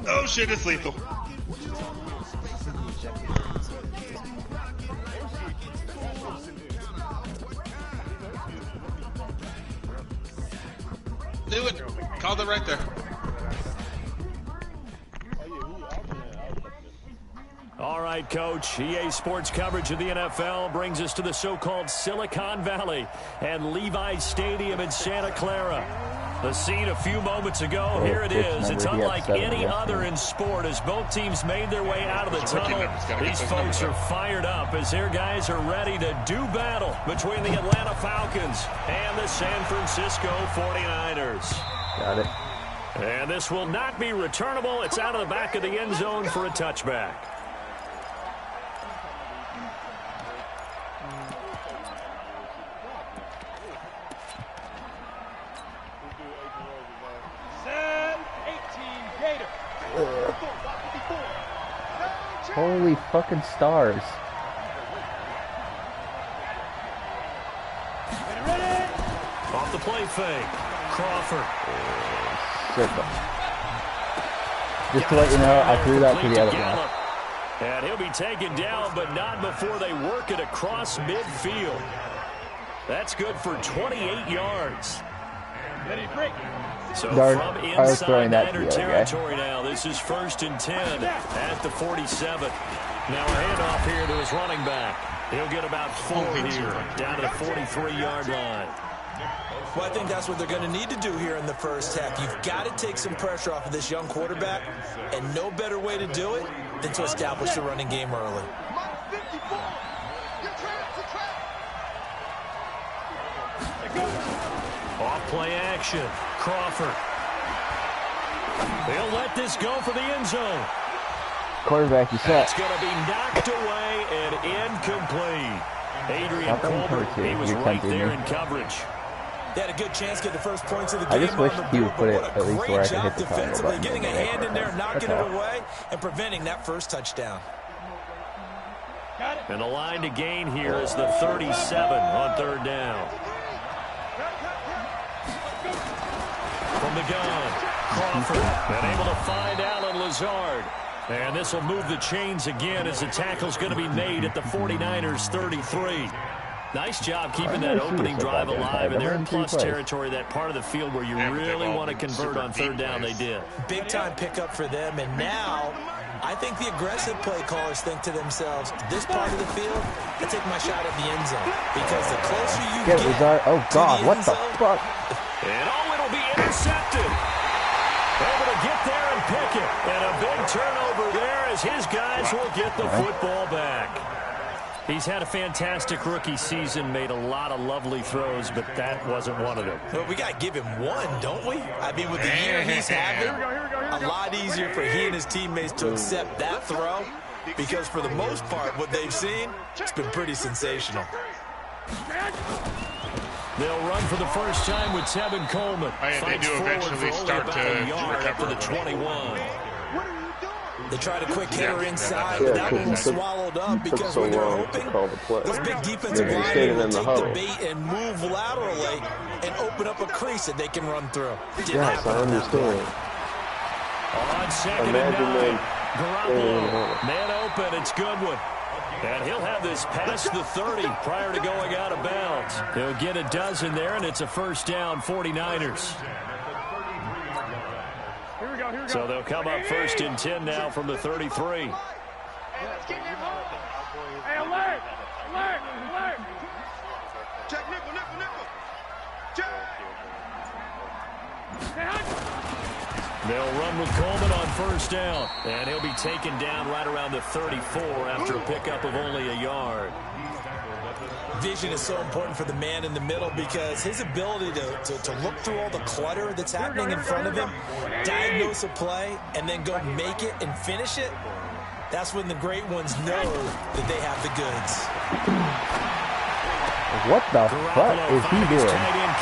Oh shit, it's lethal. Do it. Called it right there. All right, Coach. EA Sports coverage of the NFL brings us to the so-called Silicon Valley and Levi's Stadium in Santa Clara. The scene a few moments ago. Here it is. It's unlike any other in sport as both teams made their way out of the tunnel. These folks are fired up as their guys are ready to do battle between the Atlanta Falcons and the San Francisco 49ers. Got it. And this will not be returnable. It's out of the back of the end zone for a touchback. Holy fucking stars. Off the play fake. Crawford. Just to let you know, I threw that to the other one. And he'll be taken down, but not before they work it across midfield. That's good for 28 yards. So from inside Niner territory now, this is 1st and 10 at the 47. Now a handoff here to his running back. He'll get about 4 here, down to the 43-yard line. Well, I think that's what they're going to need to do here in the first half. You've got to take some pressure off of this young quarterback, and no better way to do it than to establish the running game early. Off play action. Crawford. They'll let this go for the end zone. Quarterback, you set. It's going to be knocked away and incomplete. Adrian Colbert, he was right there in coverage. They had a good chance to get the first points of the game. I just wish he would put it at least where I could hit the defensively, button. getting a hand in there, knocking it away, and preventing that first touchdown. And the line to gain here is the 37 on 3rd down. From the gun, Crawford, and able to find Alan Lazard. And this will move the chains again as the tackle's going to be made at the 49ers 33. Nice job keeping that opening drive alive, and they're in plus territory, that part of the field where you really want to convert on 3rd down. They did. Big-time pickup for them, and now I think the aggressive play callers think to themselves, this part of the field, I take my shot at the end zone, because the closer you get to oh God, the what end the zone, fuck? And it'll be intercepted. Able to get there and pick it. And a big turnover there as his guys will get the football back. He's had a fantastic rookie season, made a lot of lovely throws, but that wasn't one of them. Well, we got to give him one, don't we? I mean, with the year he's having, a lot easier for he and his teammates to accept that throw, because for the most part, what they've seen, it's been pretty sensational. They'll run for the first time with Tevin Coleman. They do eventually start to recover the 21. They tried a quick hitter inside, but that one was swallowed up because when they're hoping, those big defensive linemen will take the bait and move laterally and open up a crease that they can run through. Yes, I understand. On 2nd and 9, Garoppolo, man open, it's Goodwin. And he'll have this past the 30 prior to going out of bounds. He'll get a dozen there, and it's a 1st down, 49ers. So they'll come up 1st and 10 now from the 33. Hey, alert! Alert! Alert! Check nickel, nickel, nickel! Check! They'll run with Coleman on 1st down. And he'll be taken down right around the 34 after a pickup of only a yard. Vision is so important for the man in the middle because his ability to look through all the clutter that's happening in front of him, diagnose a play, and then go make it and finish it, that's when the great ones know that they have the goods. What the fuck is he doing? Fighting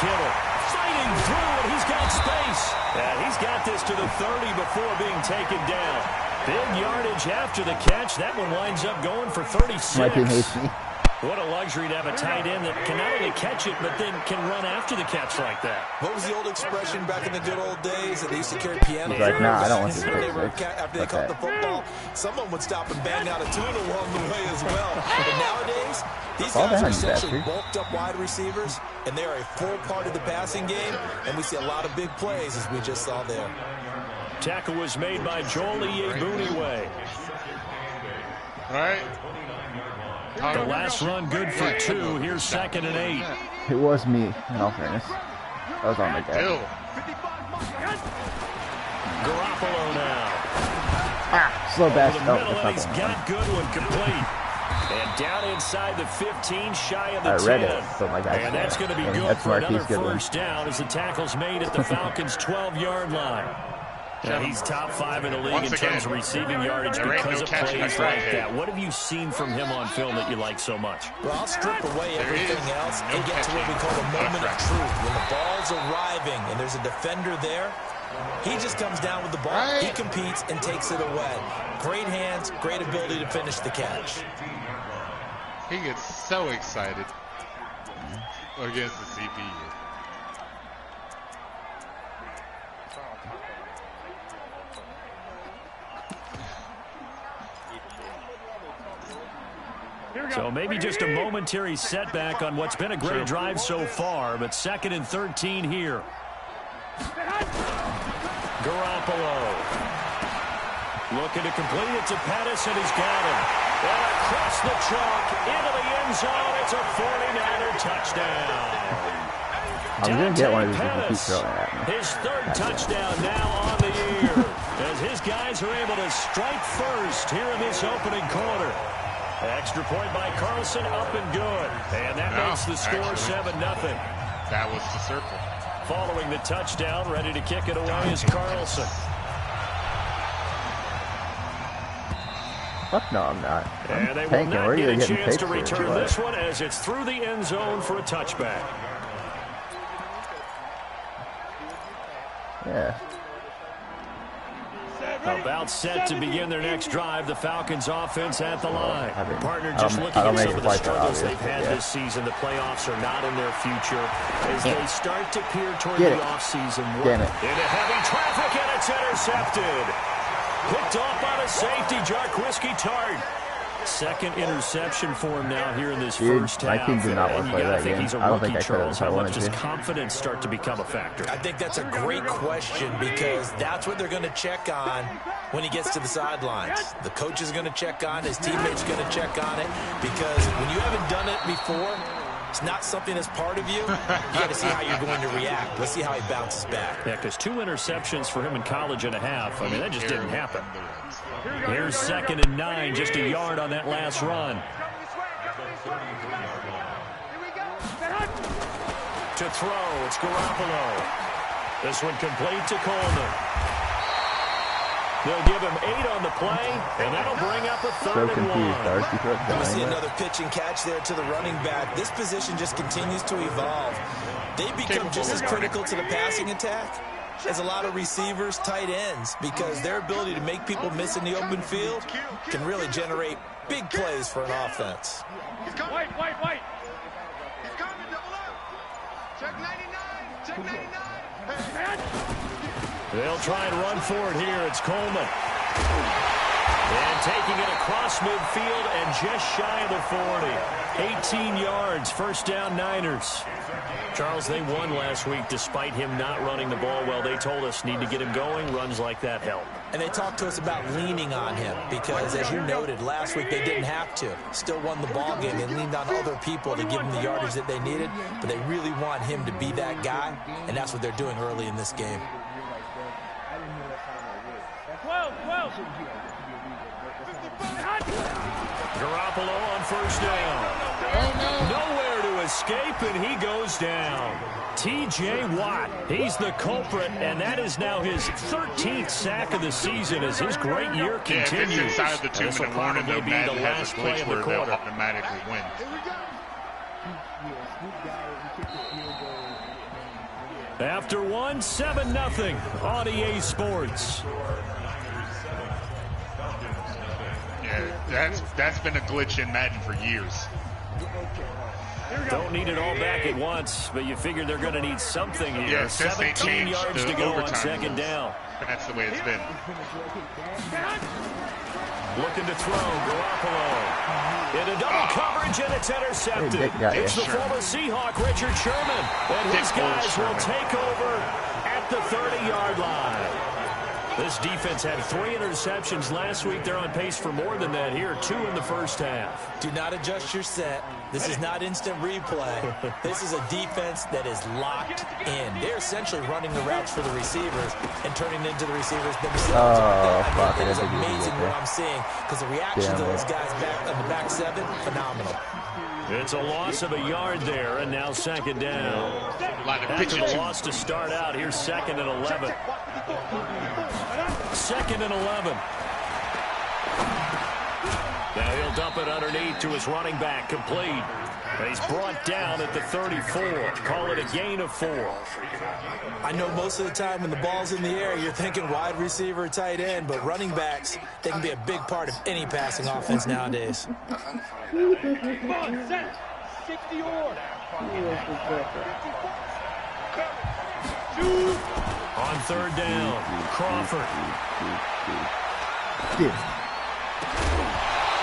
through, and he's got space. And he's got this to the 30 before being taken down. Big yardage after the catch. That one winds up going for 36. My team hates me. What a luxury to have a tight end that can not only catch it, but then can run after the catch like that. What was the old expression back in the good old days that they used to carry piano? He's like, nah, I don't want this. After they caught the football, someone would stop and bang out a tune along the way as well. But nowadays, these guys are essentially bulked up wide receivers, and they are a full part of the passing game, and we see a lot of big plays as we just saw there. Tackle was made by Joel Iyiegbuniwe. All right. The last run good for 2. Here's 2nd and 8. It was me, in all fairness. I was on my dad. Garoppolo now. Slow back. The middle, and he's got Goodwin complete. And down inside the 15, shy of the 10. I read it, but my guy and that's going to be good for another first down as the tackle's made at the Falcons' 12-yard line. Now, he's top 5 in the league in terms of receiving yardage because of plays like that. What have you seen from him on film that you like so much? Well, I'll strip away everything else and get to what we call the moment of truth. When the ball's arriving and there's a defender there, he just comes down with the ball. He competes and takes it away. Great hands, great ability to finish the catch. He gets so excited against the CPU. So maybe just a momentary setback on what's been a great drive so far, but 2nd and 13 here. Garoppolo looking to complete it to Pettis, and he's got him. And across the chalk into the end zone. It's a 49er touchdown. I'm going to get one of these if you keep throwing at me. His 3rd touchdown now on the year as his guys are able to strike first here in this opening quarter. Extra point by Carlson, up and good. And that makes the score 7-0. That was the circle. Following the touchdown, ready to kick it away is Carlson. Fuck no, I'm not. And they will not get a chance to return this one as it's through the end zone for a touchback. Yeah. About set to begin their next drive. The Falcons offense at the line. Partner, just looking at some of the struggles they've had this season. The playoffs are not in their future as they start to peer toward the offseason work. Into heavy traffic, and it's intercepted. Picked off by the safety, Jarquiski Tart. 2nd interception for him now here in this first half. My team did not want to play that game. I don't think I could have. How much does confidence start to become a factor? I think that's a great question because that's what they're going to check on when he gets to the sidelines. The coach is going to check on, his teammates are going to check on it because when you haven't done it before, it's not something that's part of you. You got to see how you're going to react. Let's see how he bounces back. Yeah, because 2 interceptions for him in college and a half. I mean, that just didn't happen. Here's 2nd and 9, just a yard on that last run. To throw, it's Garoppolo. This one complete to Coleman. They'll give him 8 on the play, and that'll bring up a 3rd and 1. We see another pitch and catch there to the running back. This position just continues to evolve. They become just as critical to the passing attack as a lot of receivers, tight ends, because their ability to make people miss in the open field can really generate big plays for an offense. White. He's coming, double up. Check 99. They'll try and run for it here. It's Coleman. And taking it across midfield and just shy of the 40. 18 yards, first down Niners. Charles, they won last week despite him not running the ball well. They told us need to get him going. Runs like that help. And they talked to us about leaning on him because, as you noted, last week they didn't have to. Still won the ball game. They leaned on other people to give them the yardage that they needed, but they really want him to be that guy, and that's what they're doing early in this game. 12. Garoppolo on first down. Nowhere to escape, and he goes down. T.J. Watt, he's the culprit, and that is now his 13th sack of the season as his great year continues. If it's inside the 2-minute warning, though, Madden has a switch where they'll automatically win. After 7-0 on EA Sports. Yeah, that's been a glitch in Madden for years. Don't need it all back at once, but you figure they're going to need something here. Yeah, since they 17 changed yards the to go on overtime second rules. down. That's the way it's been. Looking to throw, Garoppolo. Into double coverage, and it's intercepted. Hey, Dick got It's you. the former Seahawk, Richard Sherman. And his guys will take over at the 30-yard line. This defense had 3 interceptions last week. They're on pace for more than that here, 2 in the first half. Do not adjust your set. This is not instant replay. This is a defense that is locked in. They're essentially running the routes for the receivers and turning into the receivers themselves. Fuck, it is I didn't think you amazing did what that. I'm seeing because the reaction Damn to those it. guys back on the back 7, phenomenal. It's a loss of a yard there, and now second down. After the loss to start out, here's 2nd and 11. 2nd and 11. Now he'll dump it underneath to his running back, complete. He's brought down at the 34. Call it a gain of 4. I know most of the time when the ball's in the air, you're thinking wide receiver, tight end, but running backs, they can be a big part of any passing offense nowadays. On 3rd down, Crawford.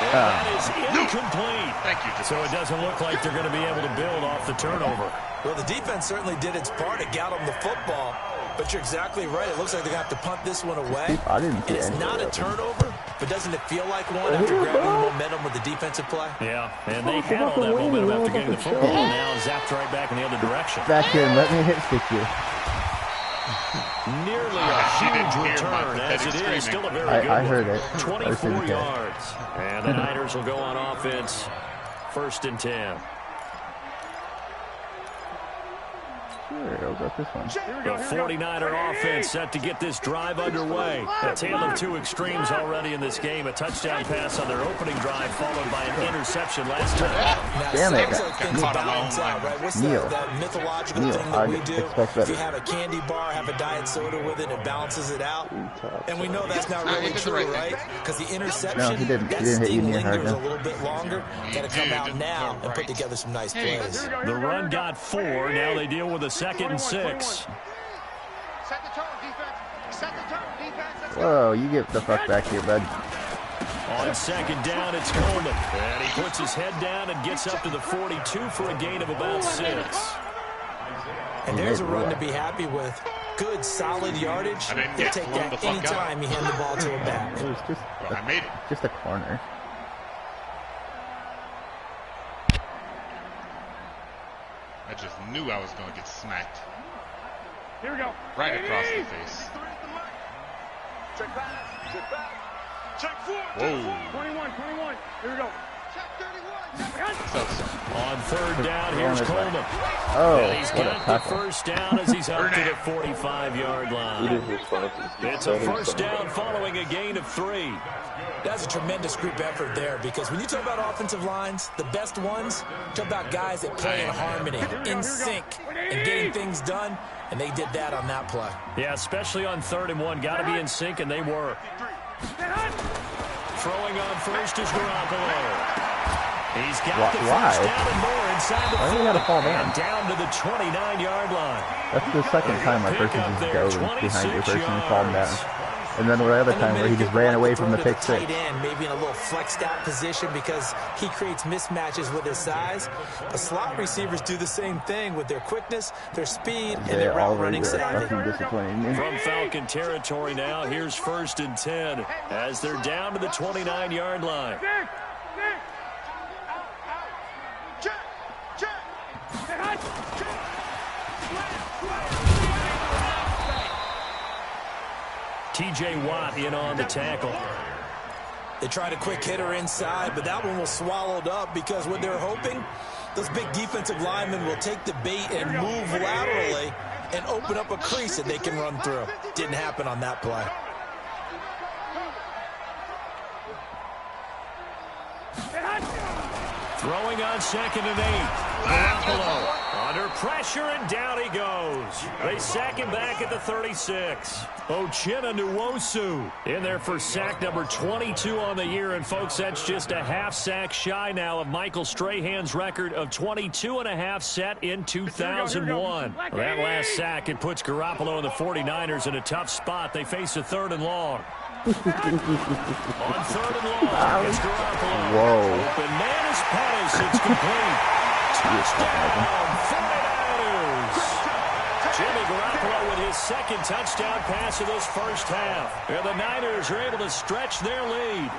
And that is incomplete. Thank you. So it doesn't look like they're going to be able to build off the turnover. Well, the defense certainly did its part to got them the football, but you're exactly right. It looks like they're going to have to punt this one away. I didn't see And it's any not of a that. turnover, but doesn't it feel like one after grabbing the momentum with the defensive play? Yeah, and they had all that momentum after getting the football. Now zapped right back in the other direction. Back here and let me hit stick you. Nearly a huge return as it is. Still a very good I one. heard it. 24 yards. And the Niners will go on offense. 1st and 10. Sure, I'll go with this one. The 49er offense set to get this drive underway. A tale of 2 extremes already in this game. A touchdown pass on their opening drive, followed by an interception last time. Now, Damn it. sounds like things balance out, right? What's Neil. that mythological Neil, thing that I'd we do? expect If better. you have a candy bar, have a diet soda with it, it balances it out. And we know that's not really true, right? Because the interception, No, he didn't. He that didn't hit you sting near hard lingers a enough. little bit longer. Got to come out now and put together some nice plays. The run got 4. Now they deal with a 2nd and 6. Set the tone, defense. Set the tone, defense. Whoa, you get the fuck back here, bud. On 2nd down, it's Coleman. And he puts his head down and gets up to the 42 for a gain of about 6. And there's a run to be happy with. Good, solid yardage. He'll take that anytime you hand the ball to a back. It was just I made it. just a corner. I just knew I was going to get smacked Here we go. right across the face. Check back. Check back. Check 4. Whoa. 21. Here we go. Check 31. So, On 3rd down, here's Coleman. Oh, And he's what a got the tackle. 1st down as he's up to the 45-yard line. It's a 1st down following a gain of 3. That's a tremendous group effort there because when you talk about offensive lines, the best ones, talk about guys that play in harmony, in sync, and getting things done, and they did that on that play. Yeah, especially on 3rd and 1. Got to be in sync, and they were. Throwing on 1st is Garoppolo. He's got the 1st down and more inside the 40. Why do you gotta fall down? And down to the 29-yard line. That's the second time my person just goes behind your person and fall down. And then the other time where he just ran away from the pick six. Tight end, maybe in a little flexed out position because he creates mismatches with his size. But slot receivers do the same thing with their quickness, their speed, and their route running savvy. Fucking disappointing me. From Falcon territory now, here's 1st and 10 as they're down to the 29-yard line. Check. Check. T.J. Watt in on the tackle. They tried a quick hitter inside, but that one was swallowed up because what they're hoping, those big defensive linemen will take the bait and move laterally and open up a crease that they can run through. Didn't happen on that play. Throwing on 2nd and 8. Garoppolo under pressure, and down he goes. They sack him back at the 36. Uchenna Nwosu in there for sack number 22 on the year. And, folks, that's just a half sack shy now of Michael Strahan's record of 22.5 set in 2001. That last sack, it puts Garoppolo and the 49ers in a tough spot. They face a 3rd and long. On 3rd and long, it's Garoppolo. Whoa. Open man is Pettis. It's complete. Touchdown, 49ers. Jimmy Garoppolo with his 2nd touchdown pass of this first half. And the Niners are able to stretch their lead.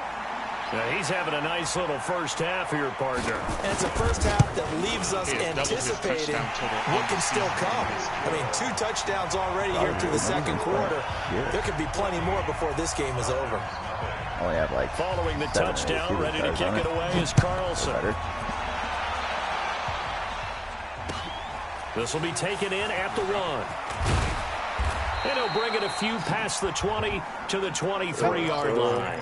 Now, he's having a nice little first half here, partner. And it's a first half that leaves us anticipating what can still come. I mean, 2 touchdowns already here through the 2nd quarter. There could be plenty more before this game is over. Only have like following the touchdown, ready to kick it away is Carlson. This will be taken in at the 1. And he'll bring it a few past the 20 to the 23-yard line.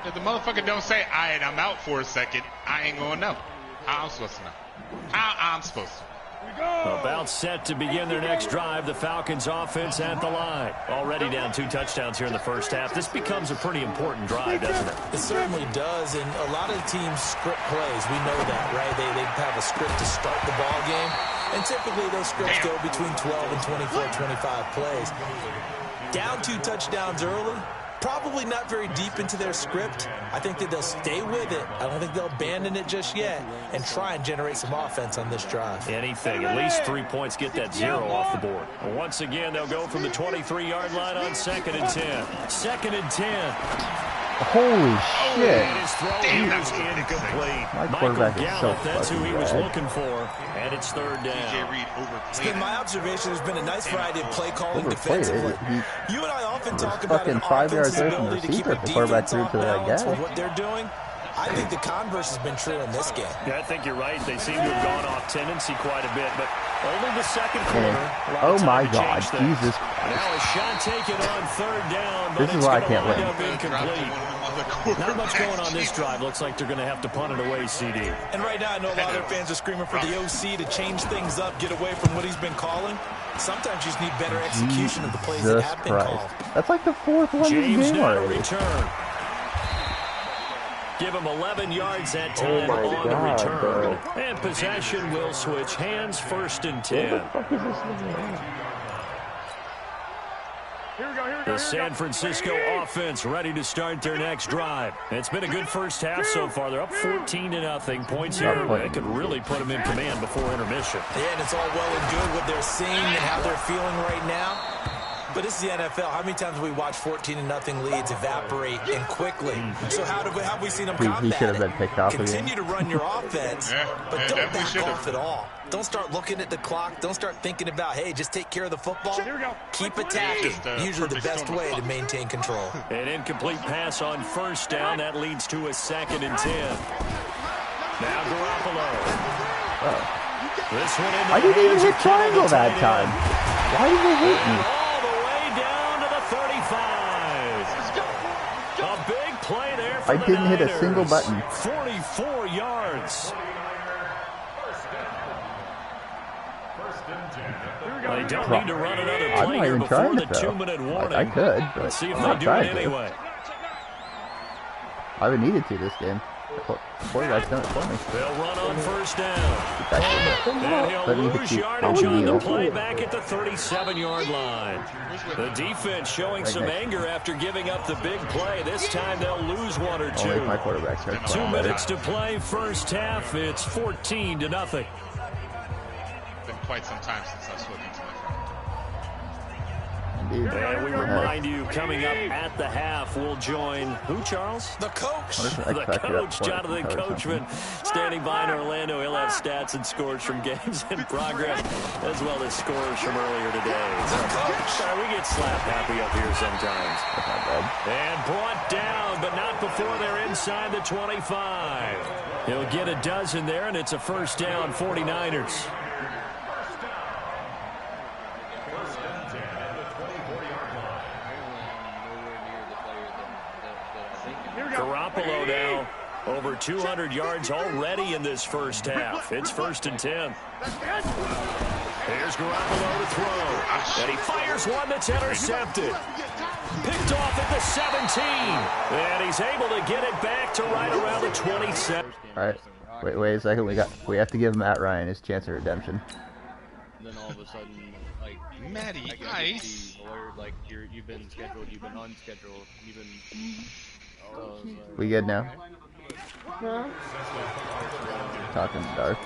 If the motherfucker don't say, all right, I'm out for a second, I ain't gonna know. How I'm supposed to know? How I'm supposed to? About set to begin their next drive. The Falcons offense at the line. Already down 2 touchdowns here in the first half. This becomes a pretty important drive, doesn't it? It certainly does, and a lot of teams script plays. We know that, right? They have a script to start the ball game, and typically those scripts go between 12 and 24, 25 plays. Down 2 touchdowns early, probably not very deep into their script. I think that they'll stay with it. I don't think they'll abandon it just yet and try and generate some offense on this drive. Anything. At least 3 points, get that 0 off the board. Once again, they'll go from the 23-yard line on 2nd and 10. 2nd and 10. Holy shit. And his throw is incomplete. Michael Gallup, that's who he was looking for. And it's 3rd down. In my observation, there's been a nice variety of play calling defensively. You and I often talk about an 5 yards offense's away from the ability to keep receiver. a The quarterback defense threw off to that balance guy. with what they're doing. I think the converse has been true in this game. Yeah, I think you're right. They seem to have gone off tendency quite a bit, but only the 2nd quarter. Oh my God, Jesus Christ. Now a shot taken on 3rd down, but this is why I can't win. Incomplete. Not much going on this drive. Looks like they're going to have to punt it away, CD. And right now, I know a lot of their fans are screaming for the OC to change things up, get away from what he's been calling. Sometimes you just need better execution of the plays that have been called. That's like the 4th one in the game already. Return. Give him 11 yards that time on the return. Bro. And possession will switch hands, 1st and 10. The San Francisco offense ready to start their next drive. It's been a good first half so far. They're up 14-0. Points here. They could really put them in command before intermission. Yeah, and it's all well and good what they're seeing and how they're feeling right now. But this is the NFL. How many times have we watched 14-0 leads evaporate and quickly? So how have we seen them combat he should have been picked off Continue to run your offense, but don't back should've. off at all. Don't start looking at the clock. Don't start thinking about, hey, just take care of the football. Keep attacking. Usually the best way to maintain control. An incomplete pass on 1st down. That leads to a 2nd and 10. Now Garoppolo. This one in the I didn't even hit triangle that time. Why did they hit me? All the way down to the 35. A big play there for I didn't hit a single button. 44 yards. They don't need to run another I'm play not here even before trying the to throw. 2-minute warning. I could, but Let's see if I'm they not do it trying to. anyway. I haven't needed to this game. Quarterback's done it for me. They'll run on 1st down. And he'll Let me lose hit you. yardage on the play back at the 37-yard line. The defense showing some anger after giving up the big play. This time they'll lose 1 or 2. Only if my quarterback starts 2 playing minutes better. to play, first half. It's 14-0. Been quite some time since I've spoken to my friend. Indeed. And we remind you, coming up at the half, we'll join who, Charles? The coach. The coach, Jonathan Coachman, standing by in Orlando. He'll have stats and scores from games in progress, as well as scores from earlier today. We get slap happy up here sometimes. And brought down, but not before they're inside the 25. He'll get a dozen there, and it's a 1st down, 49ers. Over 200 yards already in this first half. It's 1st and 10. Here's Garoppolo to throw. And he fires one that's intercepted. Picked off at the 17. And he's able to get it back to right around the 27. All right. Wait a second. We have to give Matt Ryan his chance of redemption. And then all of a sudden, like, Matty Ice. Like, you've been scheduled, you've been unscheduled, you've been. We good now? No. Talking dark.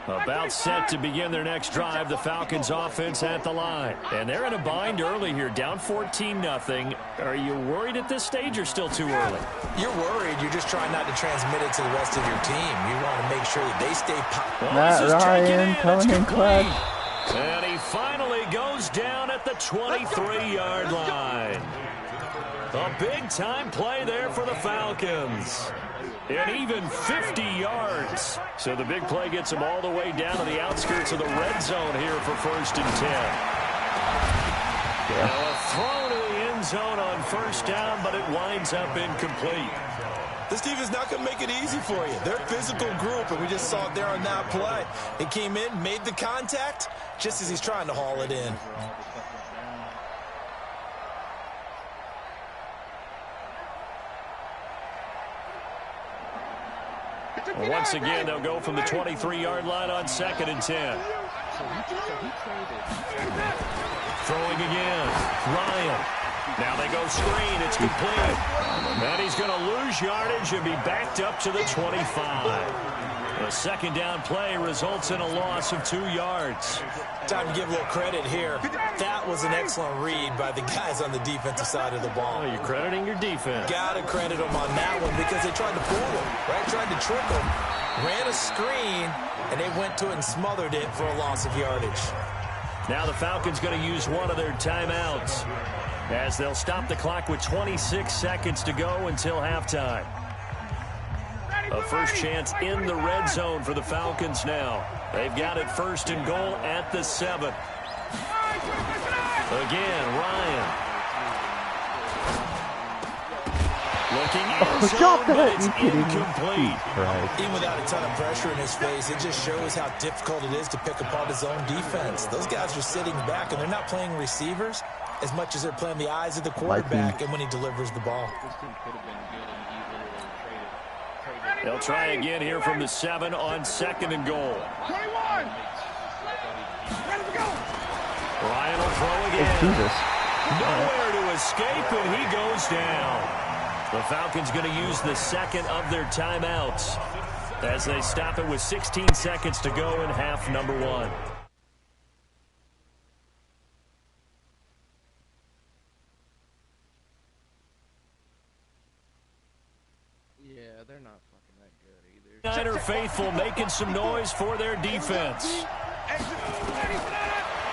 About set to begin their next drive, the Falcons offense at the line. And they're in a bind early here, down 14-0. Are you worried at this stage or still too early? You're worried. You're just trying not to transmit it to the rest of your team. You want to make sure that they stay well, Matt Ryan coming in clutch. And he finally goes down at the 23-yard line. A big-time play there for the Falcons. And even 50 yards. So the big play gets him all the way down to the outskirts of the red zone here for 1st and 10. Yeah. Now a throw to the end zone on 1st down, but it winds up incomplete. This defense is not going to make it easy for you. They're a physical group, and we just saw it there on that play. He came in, made the contact, just as he's trying to haul it in. Once again, they'll go from the 23-yard line on 2nd and 10. Throwing again. Ryan. Now they go screen. It's complete. And he's going to lose yardage and be backed up to the 25. A 2nd down play results in a loss of 2 yards. Time to give a little credit here. That was an excellent read by the guys on the defensive side of the ball. Oh, you're crediting your defense. Got to credit them on that one because they tried to fool him, right? Tried to trick him. Ran a screen, and they went to it and smothered it for a loss of yardage. Now the Falcons going to use one of their timeouts as they'll stop the clock with 26 seconds to go until halftime. A first chance in the red zone for the Falcons now. They've got it 1st and goal at the 7. Again, Ryan. Looking in zone, but it's incomplete. Right. Even without a ton of pressure in his face, it just shows how difficult it is to pick apart his own defense. Those guys are sitting back, and they're not playing receivers as much as they're playing the eyes of the quarterback and when he delivers the ball. They'll try again here from the 7 on 2nd and goal. 21. Ready to go. Ryan will throw again. Jesus. Nowhere to escape, and he goes down. The Falcons going to use the 2nd of their timeouts as they stop it with 16 seconds to go in half number 1. Yeah, they're not fucking that good either. Niner faithful making some noise for their defense.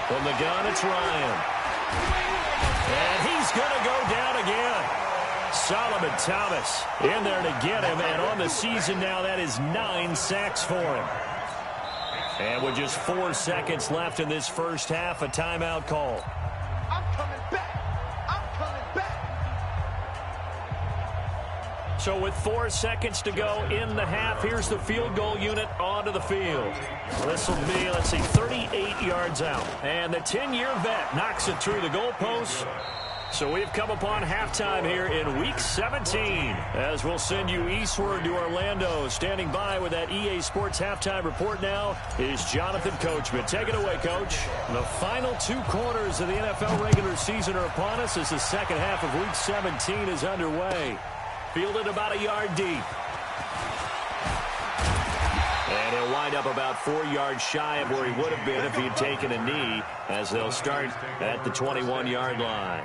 From the gun, it's Ryan. And he's going to go down again. Solomon Thomas in there to get him. And on the season now, that is 9 sacks for him. And with just 4 seconds left in this first half, a timeout call. I'm coming back. I'm coming back. So with 4 seconds to go in the half, here's the field goal unit onto the field. This will be, let's see, 38 yards out. And the 10-year vet knocks it through the goalpost. So we've come upon halftime here in Week 17 as we'll send you eastward to Orlando. Standing by with that EA Sports halftime report now is Jonathan Coachman. Take it away, Coach. The final 2 quarters of the NFL regular season are upon us as the second half of Week 17 is underway. Fielded about a yard deep. And he'll wind up about 4 yards shy of where he would have been if he had taken a knee as they'll start at the 21-yard line.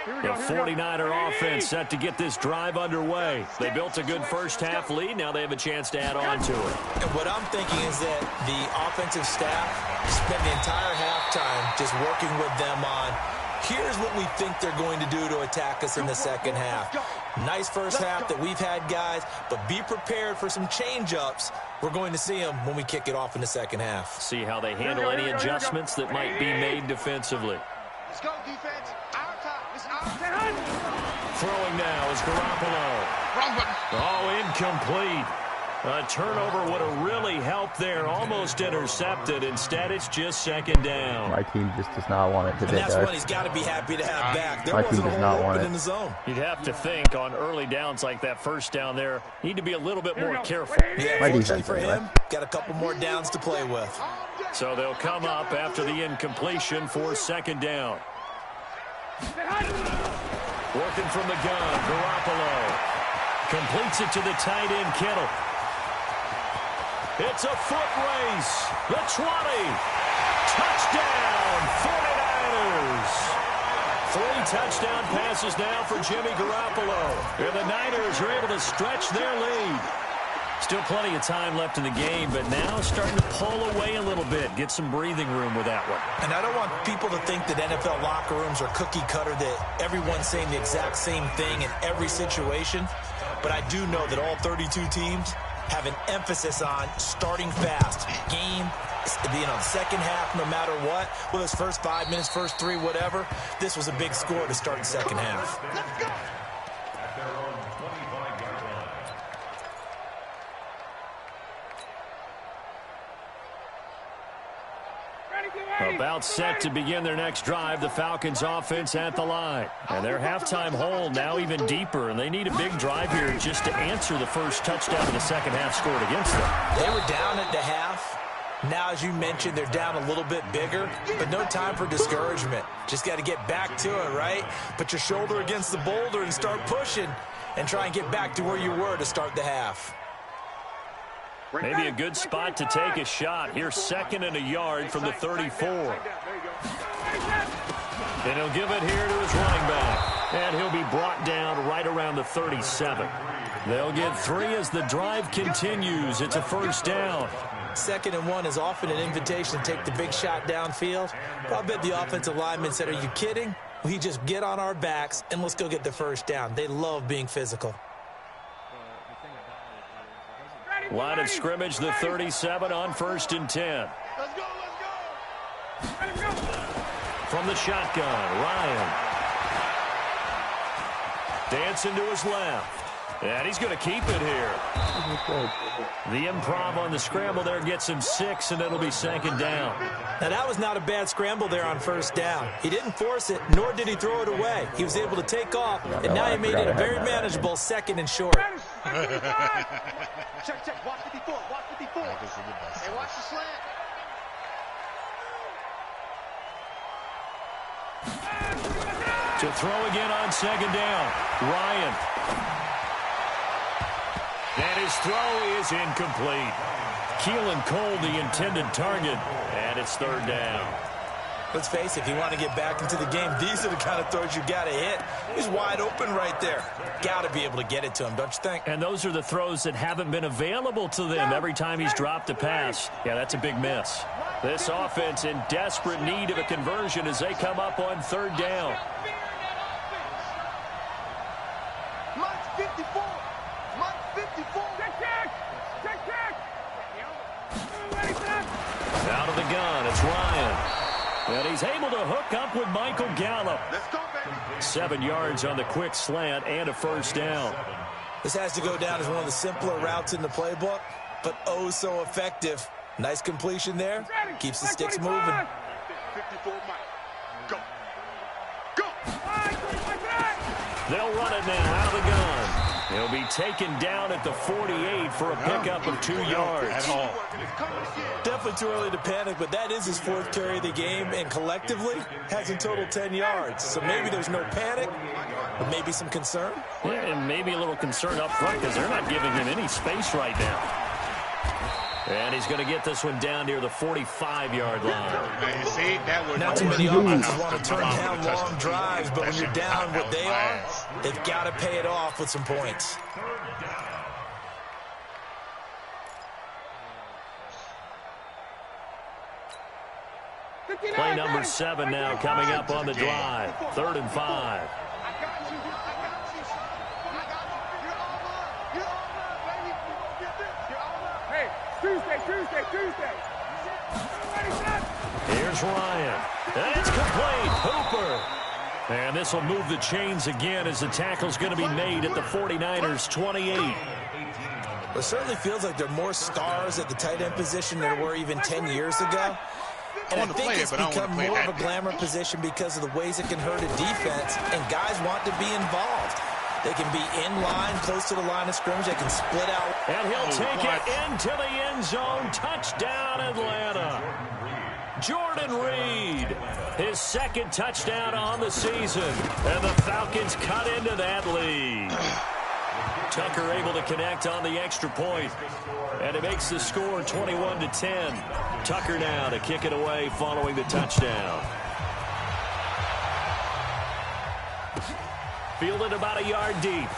The 49er offense set to get this drive underway. They built a good first half lead. Now they have a chance to add on to it. And what I'm thinking is that the offensive staff spent the entire halftime just working with them on, here's what we think they're going to do to attack us in the second half. Nice first half that we've had, guys, but be prepared for some change-ups. We're going to see them when we kick it off in the second half. See how they handle any adjustments that might be made defensively. Let's go, defense. Our time. It's our time. Throwing now is Garoppolo. Wrong button. Oh, incomplete. A turnover would have really helped there. Almost intercepted. Instead, it's just second down. My team just does not want it today, And that's guys. one he's got to be happy to have back. There My team wasn't a does whole not want open it. in the zone. You'd have to think on early downs like that first down there, need to be a little bit more careful. Yeah, My fortunately defense, for anyway. him, got a couple more downs to play with. So they'll come up after the incompletion for second down. Working from the gun, Garoppolo completes it to the tight end, Kittle. It's a foot race. The 20. Touchdown, 49ers. 3 touchdown passes now for Jimmy Garoppolo. And the Niners are able to stretch their lead. Still plenty of time left in the game, but now starting to pull away a little bit. Get some breathing room with that one. And I don't want people to think that NFL locker rooms are cookie cutter, that everyone's saying the exact same thing in every situation. But I do know that all 32 teams have an emphasis on starting fast. Game, second half, no matter what. Whether it's first 5 minutes, first 3, whatever. This was a big score to start the second half. Let's go. About set to begin their next drive, the Falcons offense at the line. And their halftime hole now even deeper, and they need a big drive here just to answer the first touchdown of the second half scored against them. They were down at the half. Now, as you mentioned, they're down a little bit bigger, but no time for discouragement. Just got to get back to it, right? Put your shoulder against the boulder and start pushing and try and get back to where you were to start the half. Maybe a good spot to take a shot. Here's 2nd and a yard from the 34. And he'll give it here to his running back. And he'll be brought down right around the 37. They'll get 3 as the drive continues. It's a first down. 2nd and 1 is often an invitation to take the big shot downfield. But I bet the offensive lineman said, are you kidding? We just get on our backs and let's go get the first down. They love being physical. Line of scrimmage, the 37 on 1st and 10. Let's go, let's go. From the shotgun, Ryan. Dancing to his left. And he's going to keep it here. The improv on the scramble there gets him 6, and it'll be 2nd down. Now, that was not a bad scramble there on first down. He didn't force it, nor did he throw it away. He was able to take off, and now he made it a very manageable 2nd and short. Check, check. Watch 54. Watch 54. Hey, watch the slant. To throw again on 2nd down, Ryan. And his throw is incomplete. Keelan Cole, the intended target, and it's 3rd down. Let's face it, if you want to get back into the game, these are the kind of throws you got to hit. He's wide open right there. Got to be able to get it to him, don't you think? And those are the throws that haven't been available to them every time he's dropped a pass. Yeah, that's a big miss. This offense in desperate need of a conversion as they come up on 3rd down. Mike's 54. Mike's 54. Check. Out of the gun, it's Ryan. And he's able to hook up with Michael Gallup. Let's go, baby. 7 yards on the quick slant and a first down. This has to go down as one of the simpler routes in the playbook, but oh so effective. Nice completion there. Keeps the sticks moving. 54, Mike. Go. Go. They'll run it now out of the gun. He'll be taken down at the 48 for a pickup of 2 yards. Definitely too early to panic, but that is his 4th carry of the game, and collectively has in total 10 yards. So maybe there's no panic, but maybe some concern. Yeah, and maybe a little concern up front because they're not giving him any space right now. And he's going to get this one down near the 45-yard line. You see, that would Not too many offenses want to turn down long drives, but when you're down what they are, they've got to pay it off with some points. Play number 7 now coming up on the drive. 3rd and 5. Here's Ryan. And it's complete. Hooper. And this will move the chains again as the tackle's going to be made at the 49ers 28. It certainly feels like there are more stars at the tight end position than there were even 10 years ago. And I think it's become more of a glamour position because of the ways it can hurt a defense, and guys want to be involved. They can be in line, close to the line of scrimmage. They can split out. And he'll take it into the end zone. Touchdown, Atlanta. Jordan Reed, his second touchdown on the season. And the Falcons cut into that lead. Tucker able to connect on the extra point. And it makes the score 21-10. Tucker now to kick it away following the touchdown. Fielded about a yard deep.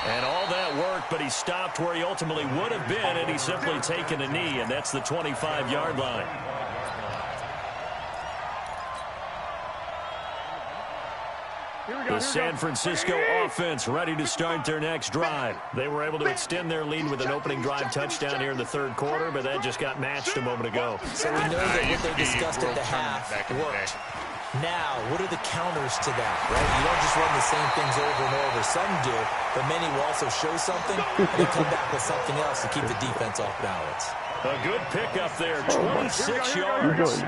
And all that work, but he stopped where he ultimately would have been, and he's simply taken a knee, and that's the 25-yard line. The San Francisco offense ready to start their next drive. They were able to extend their lead with an opening drive touchdown here in the third quarter, but that just got matched a moment ago. So we know that what they discussed at the half worked. Now, what are the counters to that, right? You don't just run the same things over and over. Some do, but many will also show something and then come back with something else to keep the defense off balance. A good pickup there, 26 yards.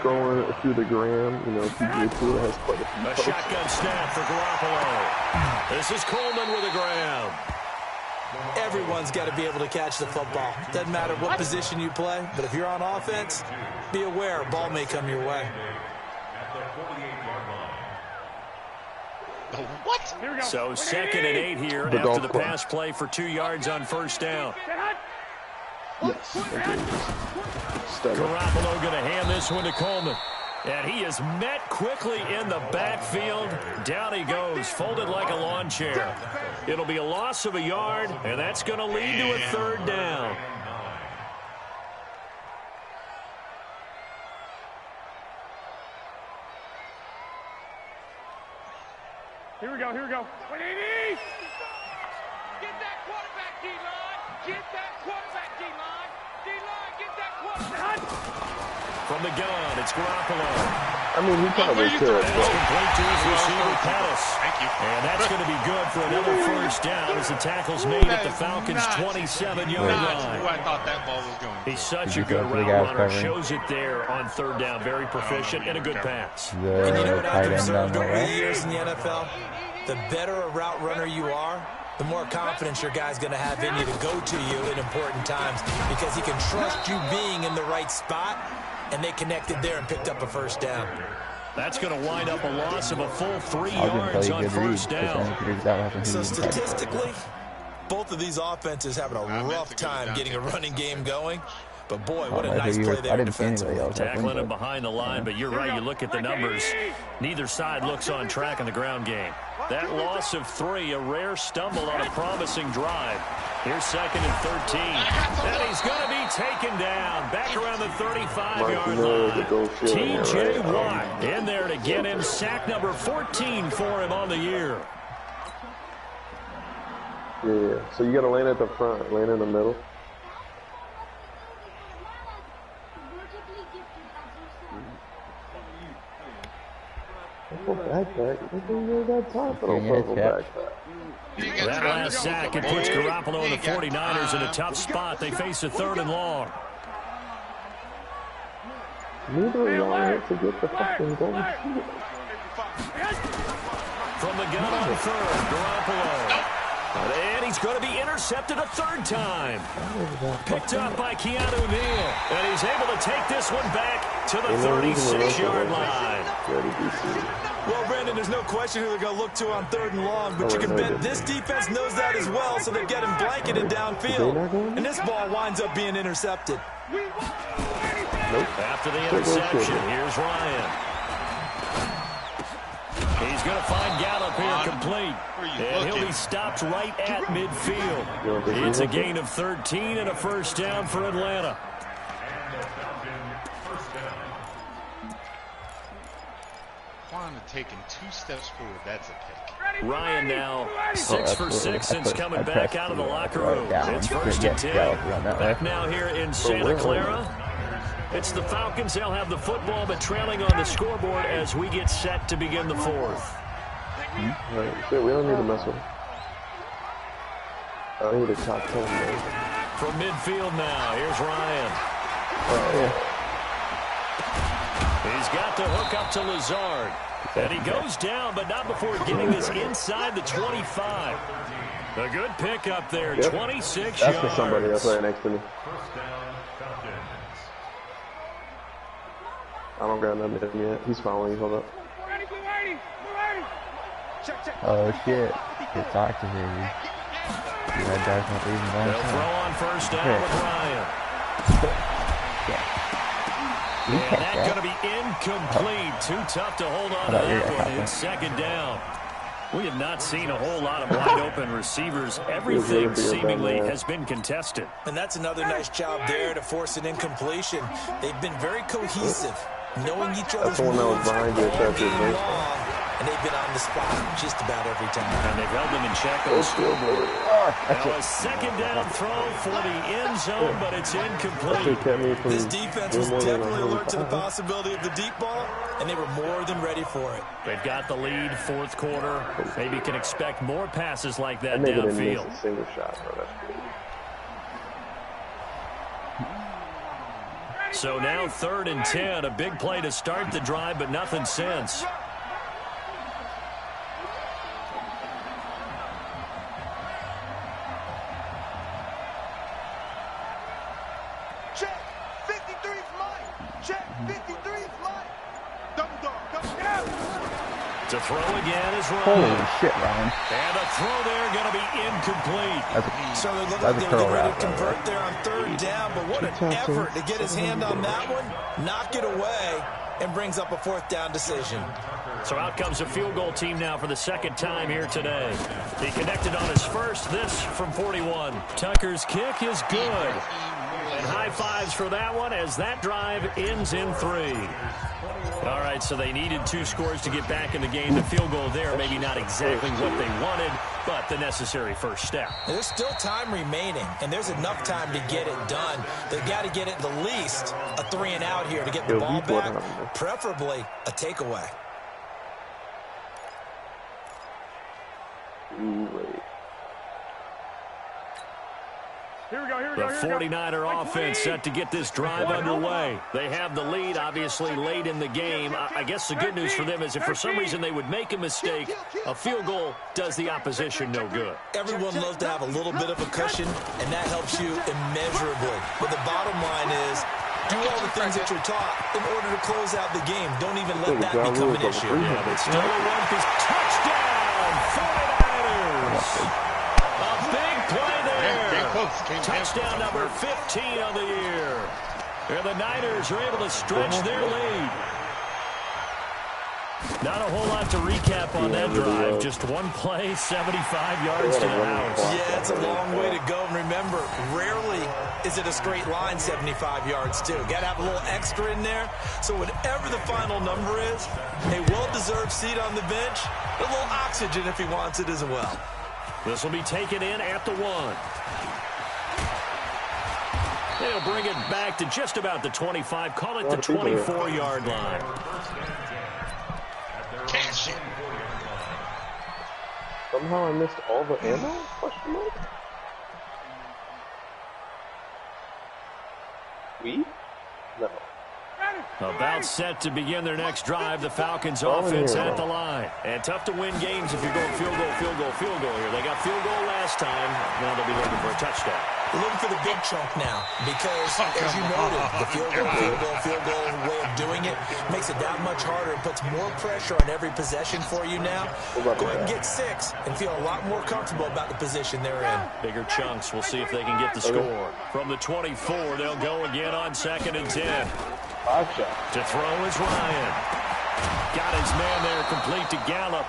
Scrolling through the gram, you know, PJ Poole has quite a few posts. A shotgun snap for Garoppolo. This is Coleman with a gram. Everyone's got to be able to catch the football. Doesn't matter what position you play, but if you're on offense, be aware a ball may come your way. What? So 2nd and 8 here after the pass play for 2 yards on first down. Yes. Garoppolo going to hand this one to Coleman. And he is met quickly in the backfield. Down he goes, folded like a lawn chair. It'll be a loss of a yard, and that's going to lead to a third down. Here we go, here we go. 180! Get that quarterback, D-line! Get that quarterback, D-line! D-line, get that quarterback! From the gun, it's Garoppolo. I mean, he probably could. That's complete to his receiver, Pettis. Thank you. And that's going to be good for another first down as the tackle's made at the Falcons' 27-yard line. Who I thought that ball was going. He's such a good route runner. Shows it there on third down. Very proficient and a good pass. And you know what I've observed over the years in the NFL? The better a route runner you are, the more confidence your guy's going to have in you to go to you in important times because he can trust you being in the right spot. And they connected there and picked up a first down. That's going to wind up a loss of a full 3 yards on first down. So statistically, both of these offenses having a rough time getting a running game going. But boy, what a nice play there defensively. Tackling him behind the line, but you're right, you look at the numbers. Neither side looks on track in the ground game. That loss of 3, a rare stumble on a promising drive. Here's 2nd and 13. And he's going to be taken down. Back around the 35-yard line. T.J. Watt in there to get him. Sack number 14 for him on the year. Yeah, so you got to land at the front, land in the middle. Purple backpack? Purple backpack. That last sack, it puts Garoppolo and the 49ers in a tough spot. They face a 3rd and long. Neither of y'all hit to get the fucking goal. From the gun on 3rd, Garoppolo. And he's going to be intercepted a 3rd time. Picked up by Keanu Neal. And he's able to take this one back to the 36-yard line. Well, Brandon, there's no question who they're going to look to on 3rd and long, but you can bet this defense knows that as well, so they're getting blanketed downfield. And this ball winds up being intercepted. After the interception, here's Ryan. He's going to find Gallup here complete. And he'll be stopped right at midfield. It's a gain of 13 and a first down for Atlanta. Saquon had taken 2 steps forward. That's a pick. Ryan now 6 for 6 since coming back out of the locker room. It's 1st and 10. Back now here in Santa Clara. It's the Falcons. They'll have the football, but trailing on the scoreboard as we get set to begin the 4th. Right. We don't need to mess with it. I need a top 10, man. From midfield now, here's Ryan. He's got the hook up to Lazard. And he goes down, but not before getting this inside the 25. A good pick up there, 26 yards. That's for somebody that's right next to me. I don't got nothing yet. He's following you. Hold up. Oh, shit. Get doctor here. That guy's not even going. They'll throw on 1st down with Ryan. And that's going to be incomplete. Too tough to hold on to that one. It's 2nd down. We have not seen a whole lot of wide open receivers. Everything seemingly has been contested. And that's another nice job there to force an incompletion. They've been very cohesive, knowing each other's moves all game long. And they've been on the spot just about every time. And they've held them in check. Now a 2nd down throw for the end zone, but it's incomplete. This defense was definitely alert to the possibility of the deep ball, and they were more than ready for it. They've got the lead, 4th quarter. Maybe can expect more passes like that downfield. Single shot, bro. So now 3rd and 10. A big play to start the drive, but nothing since. To throw again is Ryan. Holy shit, Ryan. And a throw there going to be incomplete. So they look like they were getting ready to convert there on 3rd down, but what an effort to get his hand on that one, knock it away, and brings up a 4th down decision. So out comes a field goal team now for the 2nd time here today. He connected on his first, this from 41. Tucker's kick is good. And high fives for that one as that drive ends in 3. All right, so they needed 2 scores to get back in the game. The field goal there, maybe not exactly what they wanted, but the necessary first step. There's still time remaining, and there's enough time to get it done. They've got to get it the least a 3 and out here to get the ball back, preferably a takeaway. Here we go, here we The go. 49er offense set to get this drive underway. They have the lead, obviously, late in the game. I guess the good news for them is if for some reason they would make a mistake, a field goal does the opposition no good. Everyone loves to have a little bit of a cushion, and that helps you immeasurably. But the bottom line is, do all the things that you're taught in order to close out the game. Don't even let that become an issue. Yeah, but still a one-piece touchdown, 49ers. A big play there. Touchdown number 15 on the year. And the Niners are able to stretch their lead. Not a whole lot to recap on that drive. Just one play, 75 yards to the house. Yeah, it's a long way to go. And remember, rarely is it a straight line 75 yards, too. Got to have a little extra in there. So whatever the final number is, a well-deserved seat on the bench, a little oxygen if he wants it as well. This will be taken in at the 1. They'll bring it back to just about the 25. Call it the 24-yard line. Cash it. Somehow I missed all the ammo? Question mark? We? No. About set to begin their next drive. The Falcons offense at the line. And tough to win games if you're going field goal, field goal, field goal here. They got field goal last time. Now they'll be looking for a touchdown. We're looking for the big chunk now because, as you noted, the field goal way of doing it makes it that much harder. It puts more pressure on every possession for you now. Go ahead and get 6 and feel a lot more comfortable about the position they're in. Bigger chunks. We'll see if they can get the score. From the 24, they'll go again on 2nd and 10. To throw is Ryan. Got his man there complete to Gallup.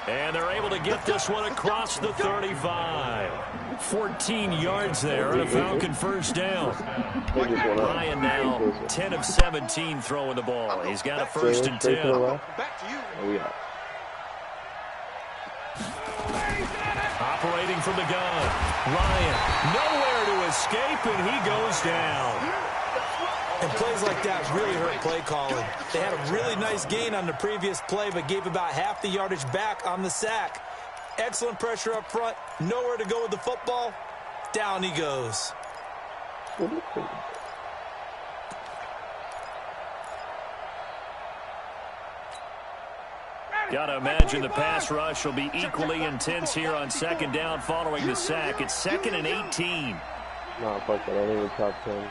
And they're able to get this one across the 35. 14 yards there and a Falcon first down. Ryan now 10 of 17 throwing the ball. He's got a first and 10. Operating from the gun. Ryan nowhere to escape, and he goes down. And plays like that really hurt play calling. They had a really nice gain on the previous play, but gave about half the yardage back on the sack. Excellent pressure up front. Nowhere to go with the football. Down he goes. Got to imagine the pass rush will be equally intense here on second down following the sack. It's 2nd and 18. No, fuck that. I think it's top 10.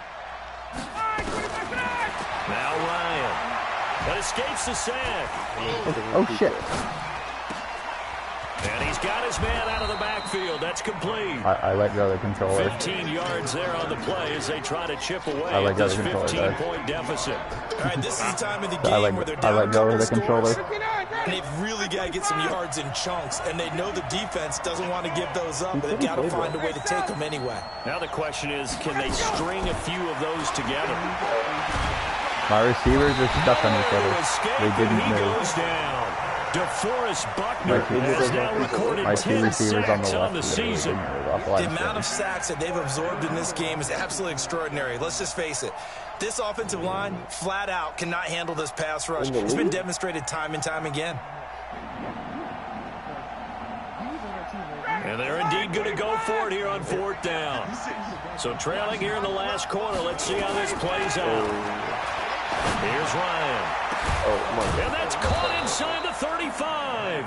Now Ryan. But escapes the sack. Oh, shit. And he's got his man out of the backfield. That's complete. I let go of the controller. 15 yards there on the play as they try to chip away at this this 15-point deficit. All right, this is the time of the game where they're down I let go of the controller. And they've really got to get some yards in chunks, and they know the defense doesn't want to give those up, but they've got to find a way to take them anyway. Now the question is, can they string a few of those together? My receivers are stuck on each other. They didn't move. Goes down. DeForest Buckner has now recorded 10 sacks on the season. The amount of sacks that they've absorbed in this game is absolutely extraordinary. Let's just face it. This offensive line, flat out, cannot handle this pass rush. It's been demonstrated time and time again. And they're indeed going to go for it here on 4th down. So trailing here in the last quarter. Let's see how this plays out. Here's Ryan. And that's caught inside the 35.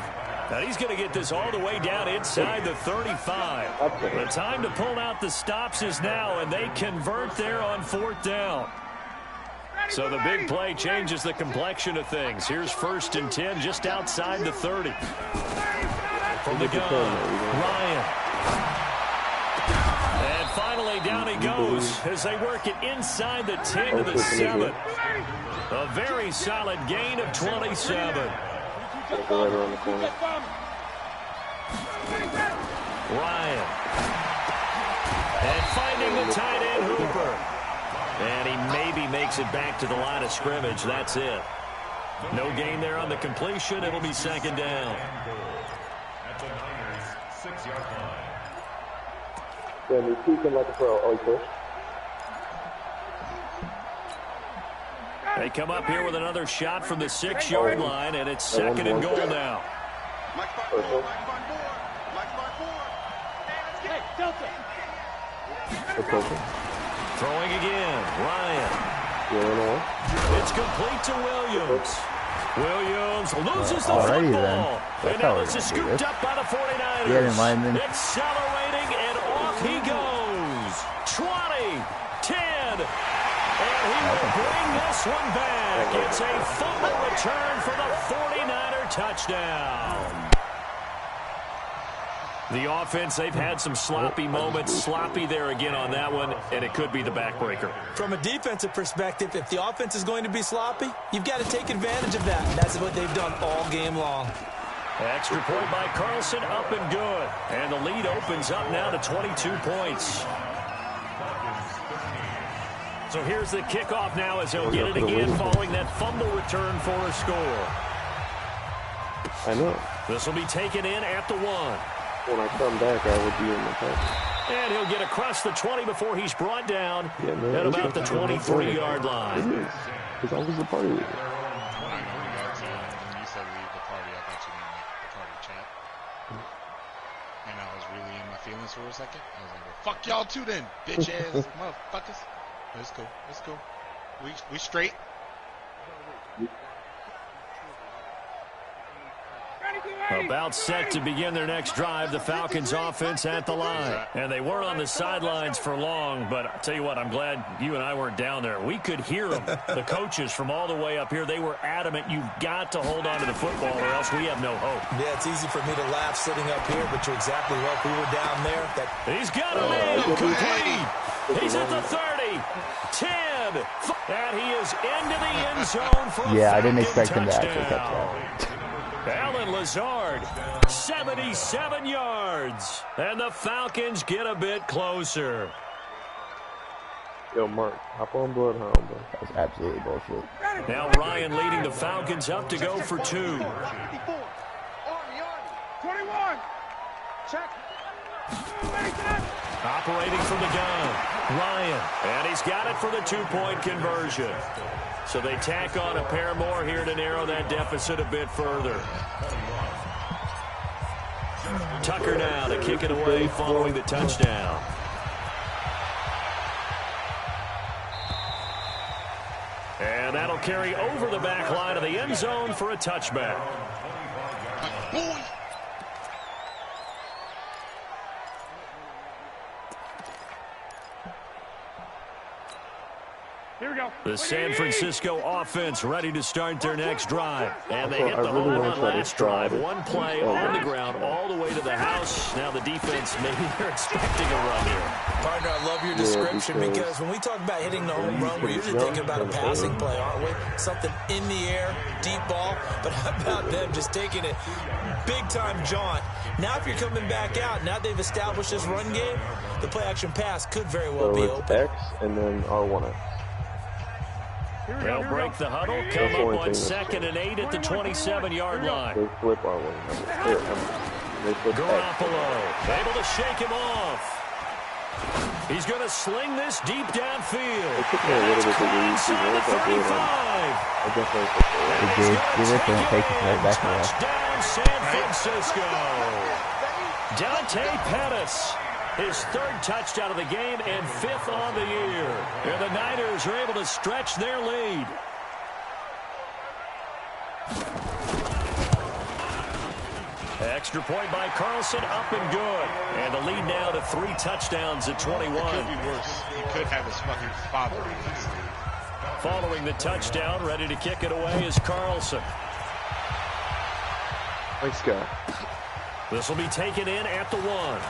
Now he's going to get this all the way down inside the 35. The time to pull out the stops is now, and they convert there on 4th down. So the big play changes the complexion of things. Here's 1st and 10 just outside the 30. From the gun, Ryan. And finally down he goes as they work it inside the 10 to the 7. A very solid gain of 27. Ryan. And finding the tight end Hooper. And he maybe makes it back to the line of scrimmage. That's it. No gain there on the completion. It'll be 2nd down. Yeah, he's peeking like a pro. Oh, he pushed. They come up here with another shot from the 6-yard line, and it's 2nd and goal now. Throwing again, Ryan. It's complete to Williams. Williams loses the football. And now this is scooped up by the 49ers. Accelerating, and off he goes. 20, 10. And he will bring this one back. It's a fumble return for the 49er touchdown. The offense, they've had some sloppy moments. Sloppy there again on that one, and it could be the backbreaker. From a defensive perspective, if the offense is going to be sloppy, you've got to take advantage of that. And that's what they've done all game long. Extra point by Carlson, up and good. And the lead opens up now to 22 points. So here's the kickoff now as they'll get it again following that fumble return for a score. I know. This will be taken in at the 1. When I come back, I will be in the touch. And he'll get across the 20 before he's brought down at about the 23-yard line. Because I was the party leader. When you said leave the party, I thought you meant like the party chat. And I was really in my feelings for a second. I was like, well, fuck y'all too then, bitch ass motherfuckers. Let's go. Let's go. We straight. About set to begin their next drive, the Falcons offense at the line. And they weren't on the sidelines for long, but I'll tell you what, I'm glad you and I weren't down there. We could hear them, the coaches from all the way up here. They were adamant, you've got to hold on to the football or else we have no hope. Yeah, it's easy for me to laugh sitting up here, but you're exactly right. We were down there. He's got a man complete. He's at the 30, 10, and he is into the end zone for a I didn't expect him to actually catch that. Allen Lazard, 77 yards. And the Falcons get a bit closer. Yo, Mark, hop on Bloodhound, bro. That's absolutely bullshit. Now Ryan leading the Falcons up to go for 2. 21. Check. Operating from the gun, Ryan. And he's got it for the 2-point conversion. So they tack on a pair more here to narrow that deficit a bit further. Tucker now to kick it away following the touchdown. And that'll carry over the back line of the end zone for a touchback. Here we go. The San Francisco offense ready to start their next drive. And they hit the home run last drive. One play on the ground all the way to the house. Now the defense, maybe they're expecting a run here. Partner, I love your description because when we talk about hitting the home run, we're usually thinking about a passing play, aren't we? Something in the air, deep ball. But how about them just taking it big-time jaunt? Now if you're coming back out, now they've established this run game, the play-action pass could very well be open. X and then R1X. They'll break the huddle, come up on 2nd and 8 at the 27-yard line. They flip R1. They flip Garoppolo able to shake him off. He's going to sling this deep downfield. It took me a little bit to read. Inside the 35. I definitely And he's going to take it back touchdown San Francisco. Dante Pettis. His 3rd touchdown of the game and 5th on the year. And the Niners are able to stretch their lead. Extra point by Carlson, up and good. And the lead now to 3 touchdowns at 21. It could be worse. He could have his fucking father in this league. Following the touchdown, ready to kick it away is Carlson. Thanks, guy. This will be taken in at the 1.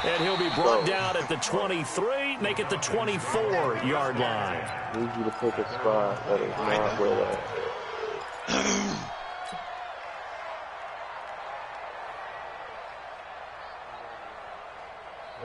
And he'll be brought down at the 23, make it the 24-yard line. I need you to pick a spot that is not where that.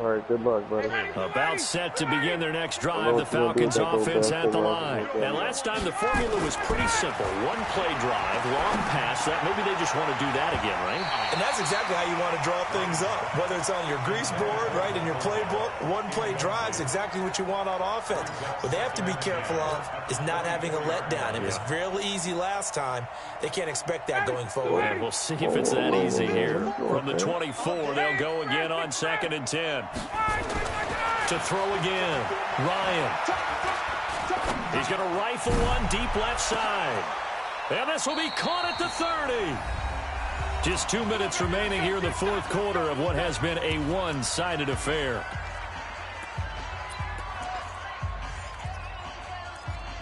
All right, good luck, buddy. About set to begin their next drive, the Falcons offense at the line. And last time the formula was pretty simple. One-play drive, long pass. That maybe they just want to do that again, right? And that's exactly how you want to draw things up. Whether it's on your grease board, right, in your playbook, one-play drive's exactly what you want on offense. What they have to be careful of is not having a letdown. It was fairly easy last time. They can't expect that going forward. And we'll see if it's that easy here. From the 24, they'll go again on 2nd and 10. To throw again, Ryan. He's going to rifle one deep left side. And this will be caught at the 30. Just 2 minutes remaining here in the 4th quarter of what has been a one-sided affair.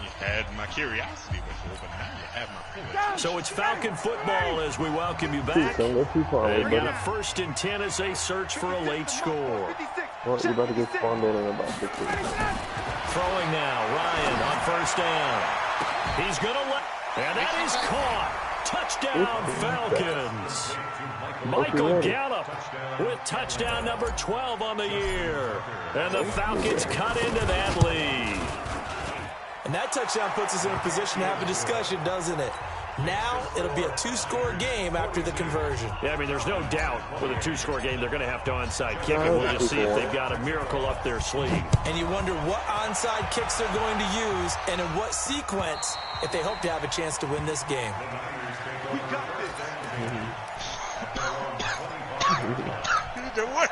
You had my curiosity before, but now you have my feelings. So it's Falcon football as we welcome you back. Don't go too far, They've got buddy. a 1st and 10 as they search for a late score. Well, you're about to get spawned in about 6 minutes. Throwing now, Ryan on 1st down. He's going to let, and that is caught. Touchdown, Falcons. Michael Gallup with touchdown number 12 on the year. And the Falcons cut into that lead. And that touchdown puts us in a position to have a discussion, doesn't it? Now it'll be a 2-score game after the conversion. Yeah, I mean, there's no doubt with a 2-score game, they're going to have to onside kick, and we'll just see if they've got a miracle up their sleeve. And you wonder what onside kicks they're going to use and in what sequence if they hope to have a chance to win this game. We got this. What?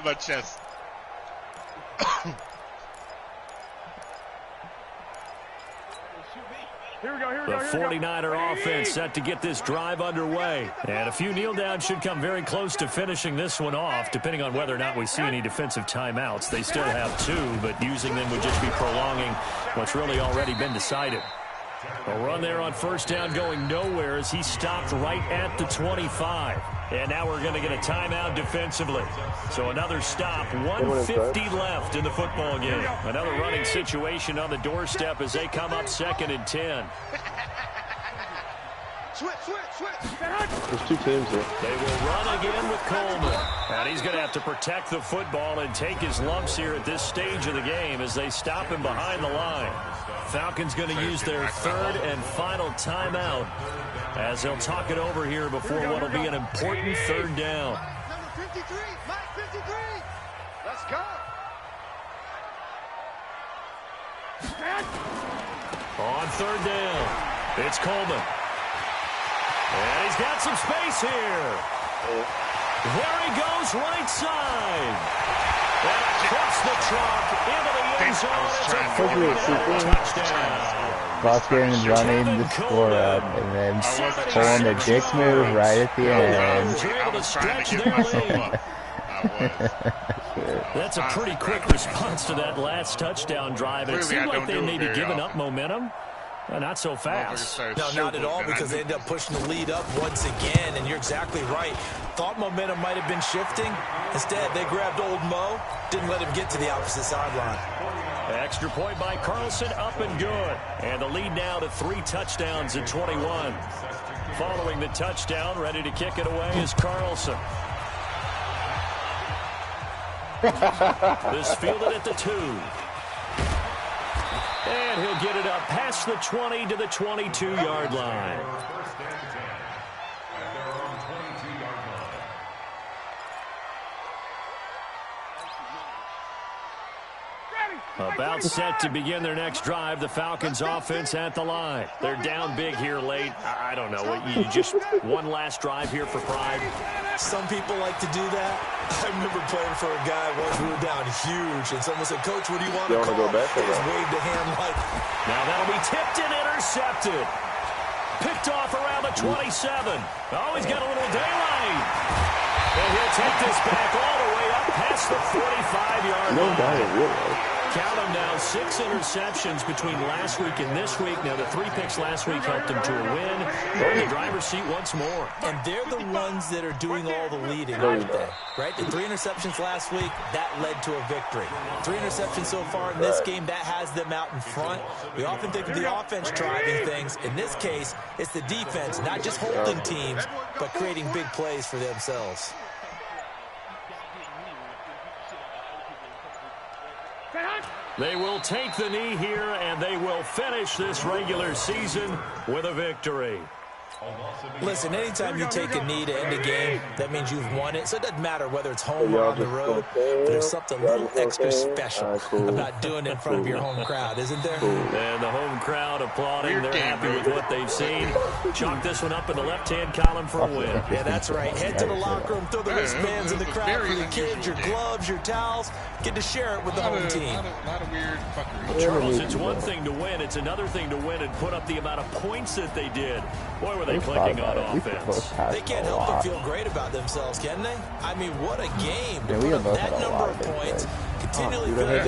My chest. Here we go, here we The go, here we go. 49er offense set to get this drive underway. And a few kneel downs should come very close to finishing this one off, depending on whether or not we see any defensive timeouts. They still have 2, but using them would just be prolonging what's really already been decided. A run there on first down going nowhere as he stopped right at the 25. And now we're going to get a timeout defensively. So another stop, 150 left in the football game. Another running situation on the doorstep as they come up 2nd and 10. There's 2 teams here. They will run again with Coleman. And he's going to have to protect the football and take his lumps here at this stage of the game as they stop him behind the line. Falcons going to use their 3rd and final timeout as they'll talk it over here before what will be an important 3rd down. Number 53, Mike 53. Let's go. On 3rd down, it's Coleman. And he's got some space here. There he goes, right side. And across the truck into the end zone. It's a 49 touchdown. Clock's getting running the score up, and then pulling the dick move right at the end. That's a pretty quick response to that last touchdown drive. It seemed like they may be giving up momentum. Not so fast. No, not at all, because they ended up pushing the lead up once again, and you're exactly right. Thought momentum might have been shifting. Instead, they grabbed old Mo, didn't let him get to the opposite sideline. Extra point by Carlson, up and good. And the lead now to 3 touchdowns at 21. Following the touchdown, ready to kick it away is Carlson. This fielded at the 2. And he'll get it up past the 20 to the 22-yard line. About set to begin their next drive. The Falcons offense at the line. They're down big here late. I don't know. You just one last drive here for pride. Some people like to do that. I remember playing for a guy once we were down huge, and someone said, "Coach, what do you want to call?" Go back he just waved a hand like. Now that'll be tipped and intercepted. Picked off around the 27. Oh, he's got a little daylight. And he'll take this back all the way up past the 45-yard line. Count them now, 6 interceptions between last week and this week. Now, the 3 picks last week helped them to a win. They're in the driver's seat once more. And they're the ones that are doing all the leading, aren't they? Right? The 3 interceptions last week, that led to a victory. 3 interceptions so far in this game, that has them out in front. We often think of the offense driving things. In this case, it's the defense, not just holding teams, but creating big plays for themselves. They will take the knee here, and they will finish this regular season with a victory. Listen, anytime you take a knee to end a game, that means you've won it. So it doesn't matter whether it's home or on the road, but there's something a little extra special about doing it in front of your home crowd, isn't there? And the home crowd applauding. They're happy with what they've seen. Chalk this one up in the left-hand column for a win. Yeah, that's right. Head to the locker room, throw the wristbands in the crowd for your kids, your gloves, your towels. Get to share it with the home team. A lot of weird fuckery. Charles, it's one thing to win. It's another thing to win and put up the amount of points that they did. Boy, were they clicking on offense. They can't help but feel great about themselves, can they? I mean, what a game to Yeah, put we up have that number of points, continually moving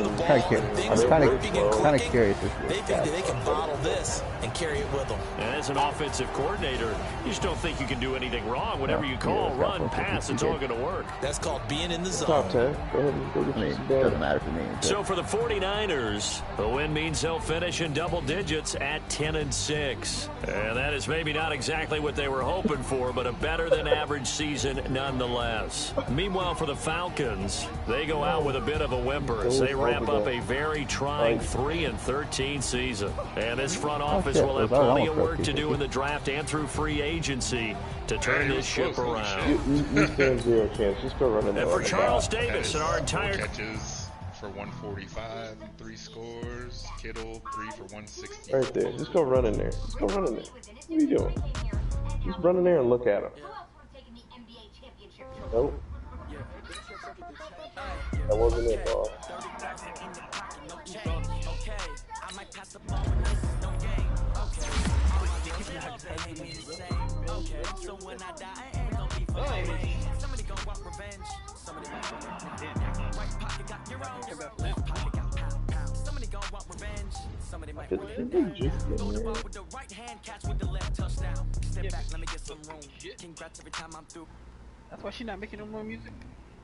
the ball, and things I'm are working and kind of clicking. curious. They think that they can bottle this and carry it with them. And as an offensive coordinator, you just don't think you can do anything wrong. Whatever you call, run, pass, it's all going to work. That's called being in the zone. Top 10. Go ahead and go get I mean, some it done. doesn't matter for me. So for the 49ers, the win means they'll finish in double digits at 10-6. And that is maybe not exactly what they were hoping for, but a better than average season nonetheless. Meanwhile, for the Falcons, they go out with a bit of a whimper as they wrap up a very trying 3-13 season. And this front office will have plenty of work to do in the draft and through free agency to turn this ship around. You stand 0 chance. Just go running. And for Charles Davis and our 4 entire catches for 145 and 3 scores. Kittle 3 for 160. Right there. Just go run in there. Just go run in there. What are you doing? Just run in there and look at him. Nope. That wasn't it, ball. Did they just get married? That's why she's not making no more music.